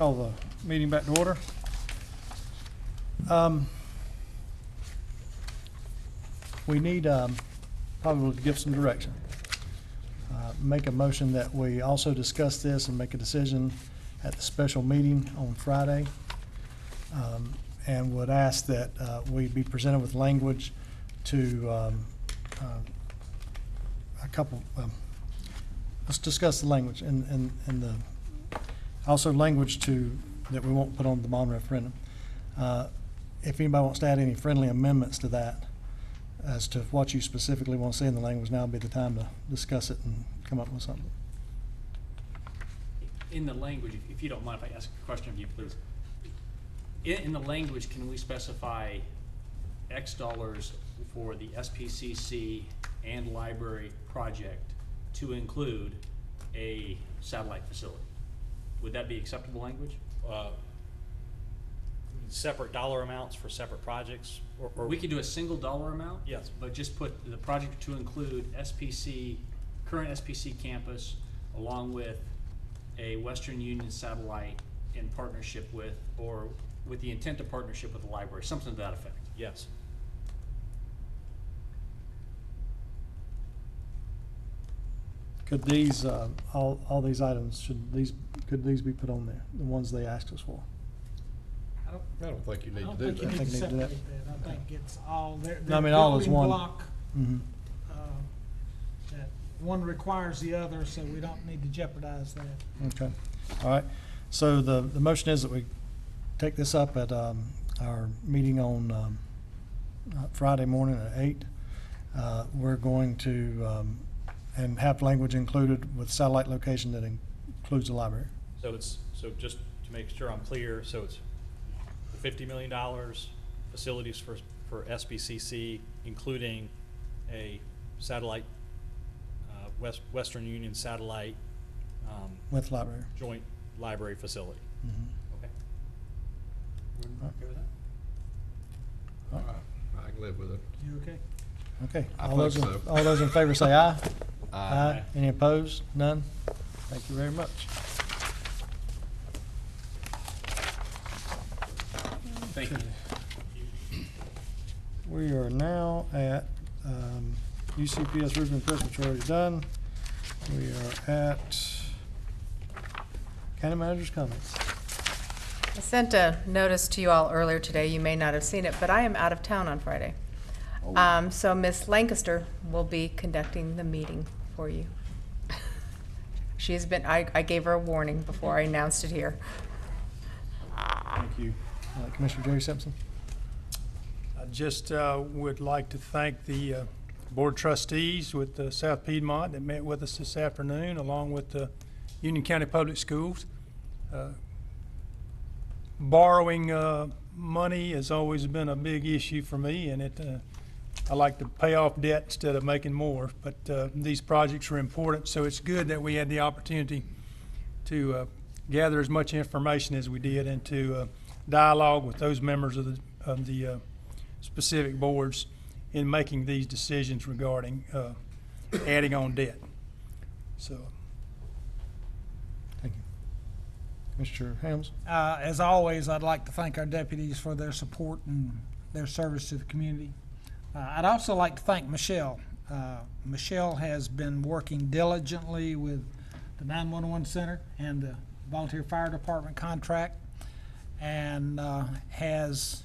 Call the meeting back to order. We need probably to give some direction. Make a motion that we also discuss this and make a decision at the special meeting on Friday. And would ask that we be presented with language to a couple, let's discuss the language and the, also language to, that we won't put on the bond referendum. If anybody wants to add any friendly amendments to that as to what you specifically want to see in the language, now would be the time to discuss it and come up with something. In the language, if you don't mind if I ask a question of you, please. In the language, can we specify X dollars for the SPCC and library project to include a satellite facility? Would that be acceptable language? Separate dollar amounts for separate projects, or We could do a single dollar amount? Yes. But just put the project to include SPC, current SPC campus, along with a Western Union satellite in partnership with, or with the intent of partnership with the library, something to that effect. yes. Could these, all these items, could these be put on there, the ones they asked us for? I don't think you need I to don't do think you that. need to I think you need to do that. separate that. I think it's all, they're No, I mean, all is building one. block, Mm-hmm. that one requires the other, so we don't need to jeopardize that. Okay, all right. So the motion is that we take this up at our meeting on Friday morning at 8. We're going to, and have language included with satellite location that includes the library. So it's, so just to make sure I'm clear, so it's $50 million facilities for SBCC, including a satellite, Western Union satellite With library. joint library facility. Mhm. Okay. Right. Okay with that? All right. I can live with it. You okay? Okay. I All those think in- so. All those in favor say aye. Aye. Any opposed? None? Thank you very much. Thank you. We are now at UCPS roofing improvement, which we're already done. We are at county manager's comments. I sent a notice to you all earlier today. You may not have seen it, but I am out of town on Friday. So Miss Lancaster will be conducting the meeting for you. She has been, I gave her a warning before I announced it here. Thank you. Commissioner Jerry Simpson? I just would like to thank the Board of Trustees with the South Piedmont that met with us this afternoon, along with the Union County Public Schools. Borrowing money has always been a big issue for me, and I like to pay off debt instead of making more. But these projects are important, so it's good that we had the opportunity to gather as much information as we did and to dialogue with those members of the specific boards in making these decisions regarding adding on debt. So, Thank you. Commissioner Helms? As always, I'd like to thank our deputies for their support and their service to the community. I'd also like to thank Michelle. Michelle has been working diligently with the 911 Center and the Volunteer Fire Department contract, and has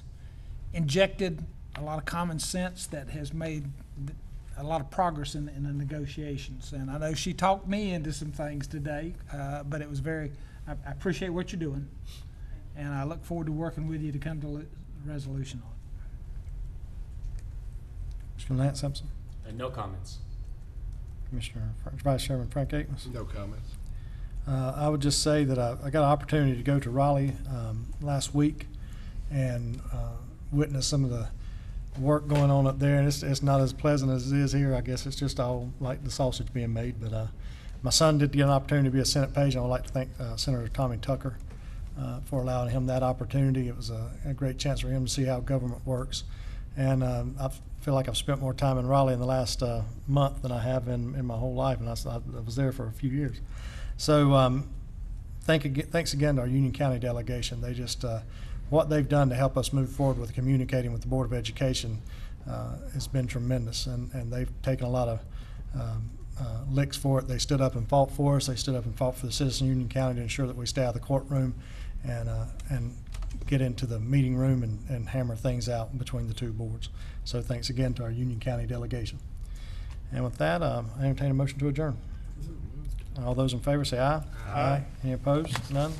injected a lot of common sense that has made a lot of progress in the negotiations. And I know she talked me into some things today, but it was I appreciate what you're doing, and I look forward to working with you to come to a resolution on it. Commissioner Lance Simpson? No comments. Commissioner, Vice Chairman Frank Akins? No comments. I would just say that I got an opportunity to go to Raleigh last week and witness some of the work going on up there. And it's not as pleasant as it is here. I guess it's just all like the sausage being made. But my son did get an opportunity to be a Senate page, and I would like to thank Senator Tommy Tucker for allowing him that opportunity. It was a great chance for him to see how government works. And I feel like I've spent more time in Raleigh in the last month than I have in my whole life, and I was there for a few years. So thanks again to our Union County delegation. They just, what they've done to help us move forward with communicating with the Board of Education has been tremendous, and they've taken a lot of licks for it. They stood up and fought for us. They stood up and fought for the citizens of Union County to ensure that we stay out of the courtroom and get into the meeting room and hammer things out between the two boards. So thanks again to our Union County delegation. And with that, I entertain a motion to adjourn. All those in favor say aye. Aye. Any opposed? None?